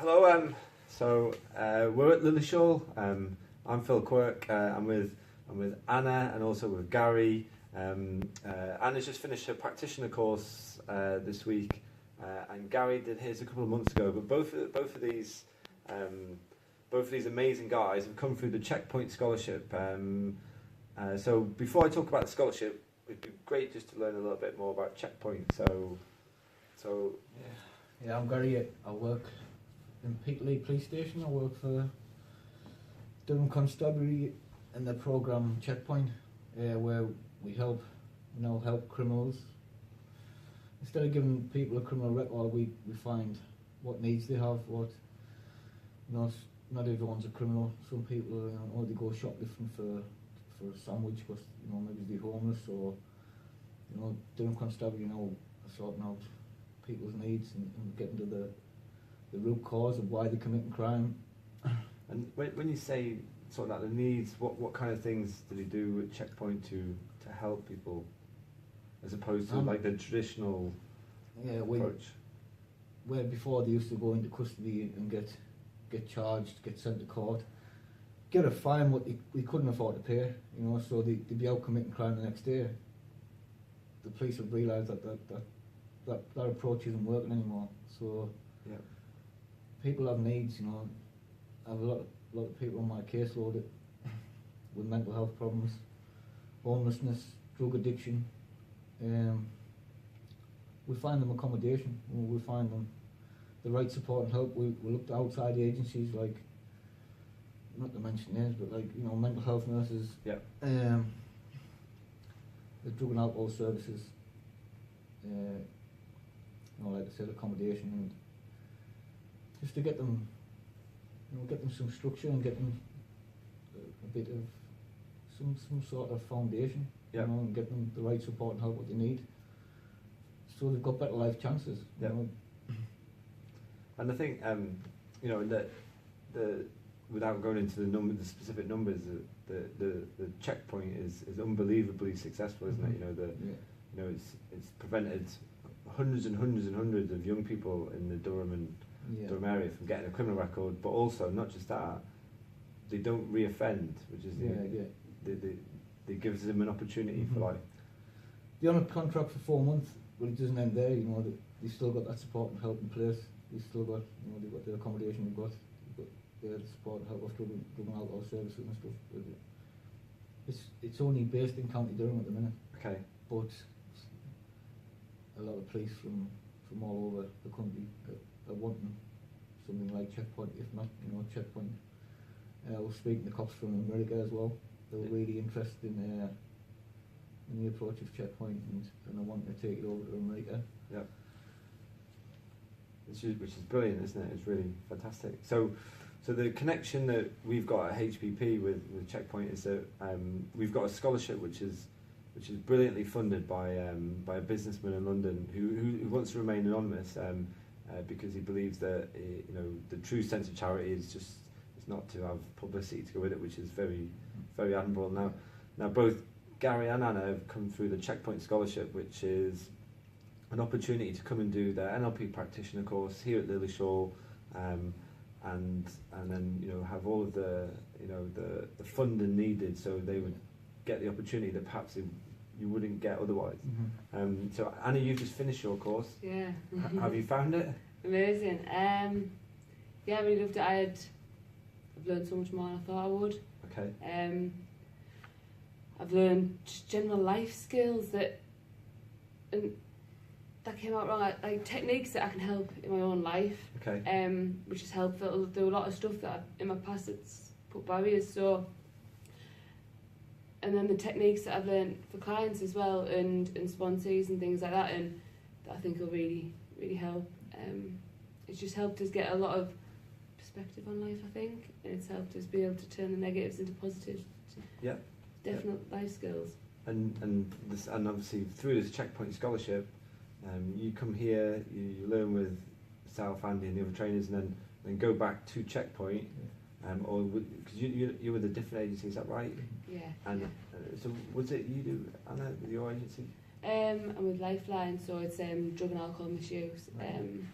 Hello, we're at Lillishall. I'm Phil Quirk. I'm with Anna and also with Gary. Anna's just finished her practitioner course this week, and Gary did his a couple of months ago. But both of these amazing guys have come through the Checkpoint Scholarship. So before I talk about the scholarship, it'd be great just to learn a little bit more about Checkpoint. So yeah, I'm Gary. I work in Peterlee Police Station. I work for Durham Constabulary in the programme Checkpoint, where we help criminals. Instead of giving people a criminal record, we find what needs they have. Not everyone's a criminal. Some people, they go shoplifting for a sandwich because maybe they're homeless, or Durham Constabulary sorting out people's needs and getting to the root cause of why they're committing crime. And when you say sorting out the needs, what kind of things do they do at Checkpoint to help people, as opposed to like the traditional approach? Where before they used to go into custody and get charged, get sent to court, get a fine what they couldn't afford to pay, so they'd be out committing crime the next day. The police have realised that approach isn't working anymore. So yeah. People have needs, I have a lot of people on my caseload with mental health problems, homelessness, drug addiction. We find them accommodation. We find them the right support and help. We look to outside agencies, like, not to mention names, but like mental health nurses. Yeah. The drug and alcohol services. Like I said, accommodation, and just to get them some structure and get them a bit of some sort of foundation, yep. And get them the right support and help what they need, so they've got better life chances. Yep. And I think the without going into the specific numbers, the Checkpoint is unbelievably successful, isn't it? It's prevented hundreds and hundreds and hundreds of young people in the Durham area from getting a criminal record, but also not just that, they don't re-offend, which is they gives them an opportunity for life. They're on a contract for 4 months, but it doesn't end there. They still got that support and help in place. They still got they've got the accommodation, they've got the support and help of drug and alcohol services and stuff. It's only based in County Durham at the minute. Okay. But a lot of police from all over the country are wanting something like Checkpoint, if not, Checkpoint. I was speaking to cops from America as well. They were really interested in the approach of Checkpoint, and I wanted to take it over to America. Yeah. Which is brilliant, isn't it? It's really fantastic. So the connection that we've got at HPP with Checkpoint is that we've got a scholarship which is brilliantly funded by a businessman in London who wants to remain anonymous because he believes that the true sense of charity is not to have publicity to go with it, which is very, very admirable. Now both Gary and Anna have come through the Checkpoint Scholarship, which is an opportunity to come and do their NLP practitioner course here at Lillishall, and then have all of the funding needed, so they would get the opportunity that perhaps you wouldn't get otherwise. Mm-hmm. So Anna, you've just finished your course. Yeah. Have you found it? Amazing. Yeah, I really loved it. I've learned so much more than I thought I would. Okay. I've learned just general life skills that came out wrong, like techniques that I can help in my own life. Okay. Which is helpful. There were a lot of stuff that in my past that's put barriers. So. And then the techniques that I've learned for clients as well, and sponsees and things like that, and that I think will really, really help. It's just helped us get a lot of perspective on life, I think, and it's helped us be able to turn the negatives into positives. Yeah. Definite life skills. And obviously through this Checkpoint Scholarship, you come here, you learn with South Andy and the other trainers, and then go back to Checkpoint. Or because you were the different agency, is that right? Yeah. And so was it you do, Anna, with your agency? I'm with Lifeline, so it's drug and alcohol misuse. Right.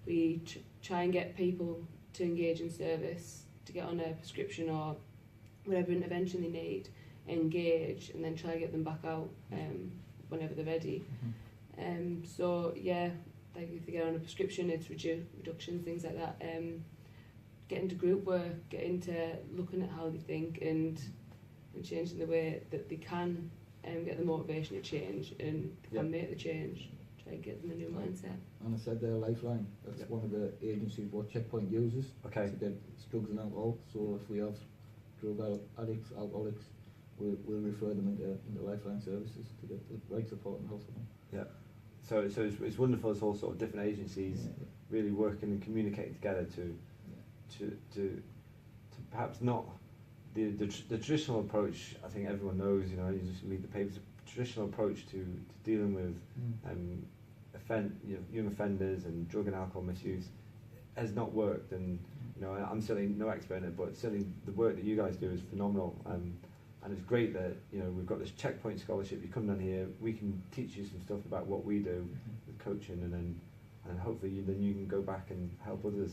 We try and get people to engage in service, to get on a prescription or whatever intervention they need, engage, and then try to get them back out whenever they're ready. So yeah, like if they get on a prescription, it's reductions, things like that. Get into group work, get into looking at how they think and changing the way that they can get the motivation to change and they can make the change. Try to get them a new mindset. And I said their Lifeline, that's one of the agencies what Checkpoint uses to get drugs and alcohol. So if we have drug addicts, alcoholics, we'll refer them into Lifeline services to get the right support and help for them. Yeah. So it's wonderful. It's all sort of different agencies really working and communicating together to perhaps not the traditional approach. I think everyone knows. You know, you just read the papers. Traditional approach to dealing with young offenders and drug and alcohol misuse has not worked. And you know, I'm certainly no expert in it, but certainly the work that you guys do is phenomenal. And it's great that, you know, we've got this Checkpoint scholarship. You come down here, we can teach you some stuff about what we do with coaching, and hopefully then you can go back and help others,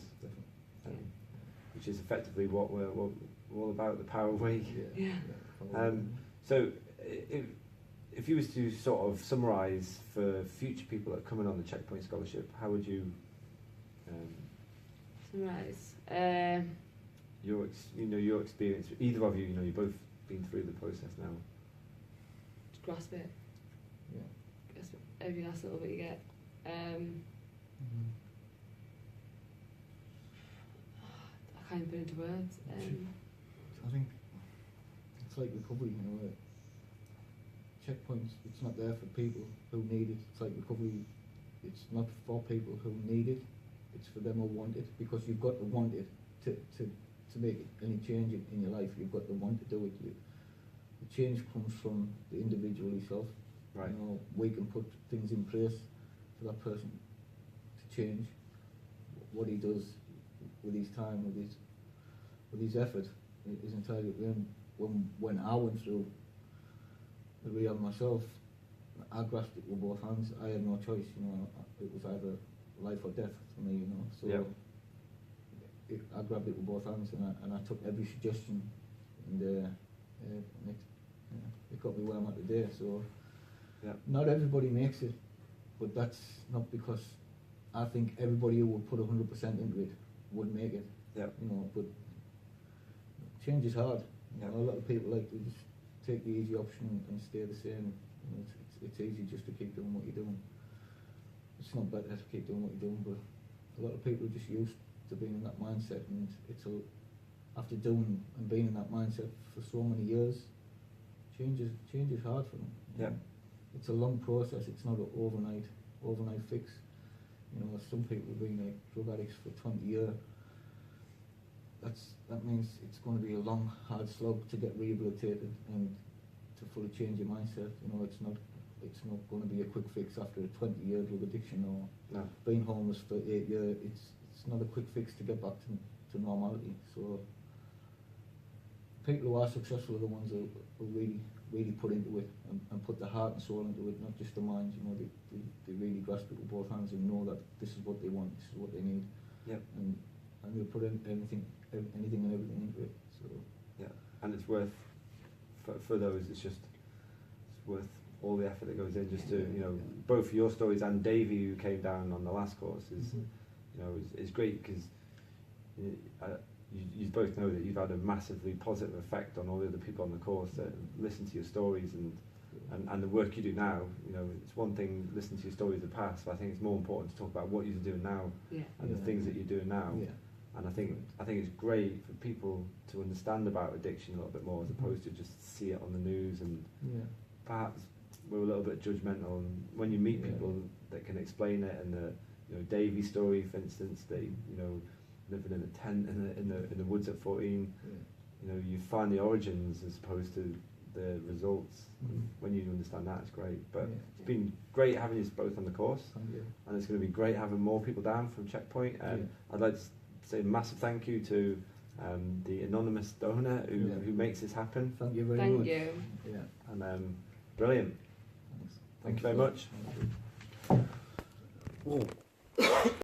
which is effectively what we're all about, the power of we. So if you was to sort of summarise for future people that are coming on the Checkpoint scholarship, how would you summarise your experience? Either of you, you know, you've both been through the process now. Just grasp it. Grasp it, every last little bit you get. I can't put it into words. I think it's like recovery, you know. Checkpoints, it's not there for people who need it. It's like recovery, it's not for people who need it. It's for them who want it, because you've got to want it to make any change in your life. You've got to want to do it. The change comes from the individual himself. Right. You know, we can put things in place for that person to change. What he does with his time, with his effort, is entirely. When I went through the rehab myself, I grasped it with both hands. I had no choice. You know, it was either life or death for me. You know, so. I grabbed it with both hands, and I took every suggestion, and it got me where I'm at today. So not everybody makes it, but that's not because I think everybody who would put 100% into it would make it. You know, but change is hard. You know, a lot of people like to just take the easy option and stay the same. You know, it's easy just to keep doing what you're doing. It's not better to keep doing what you're doing, but a lot of people are just used to being in that mindset, and after doing and being in that mindset for so many years, change is hard for them. It's a long process. It's not an overnight fix. You know, some people have been like drug addicts for 20 years. That means it's going to be a long, hard slog to get rehabilitated and to fully change your mindset. You know, it's not going to be a quick fix after a 20-year drug addiction or being homeless for 8 years. It's not a quick fix to get back to normality. So people who are successful are the ones who really put into it and put their heart and soul into it, not just the mind. You know, they really grasp it with both hands and know that this is what they want, this is what they need. And they'll put anything and everything into it. So and it's worth for those. It's worth all the effort that goes in just to, you know, both your stories and Davey, who came down on the last course, is you know, is great, because you both know that you've had a massively positive effect on all the other people on the course that listen to your stories and the work you do now. You know, it's one thing listening to your stories of the past, but I think it's more important to talk about what you're doing now and the things that you're doing now. And I think it's great for people to understand about addiction a little bit more, as opposed to just see it on the news, and perhaps we're a little bit judgmental. And when you meet people that can explain it, and the, you know, Davy's story, for instance, they, you know, living in a tent in the woods at 14, you know, you find the origins as opposed to the results. When you understand that, it's great. But it's been great having you both on the course, and it's going to be great having more people down from Checkpoint. I'd like to say a massive thank you to the anonymous donor who makes this happen. Thank you very much. Thank you. And brilliant. Thank you very much. Whoa.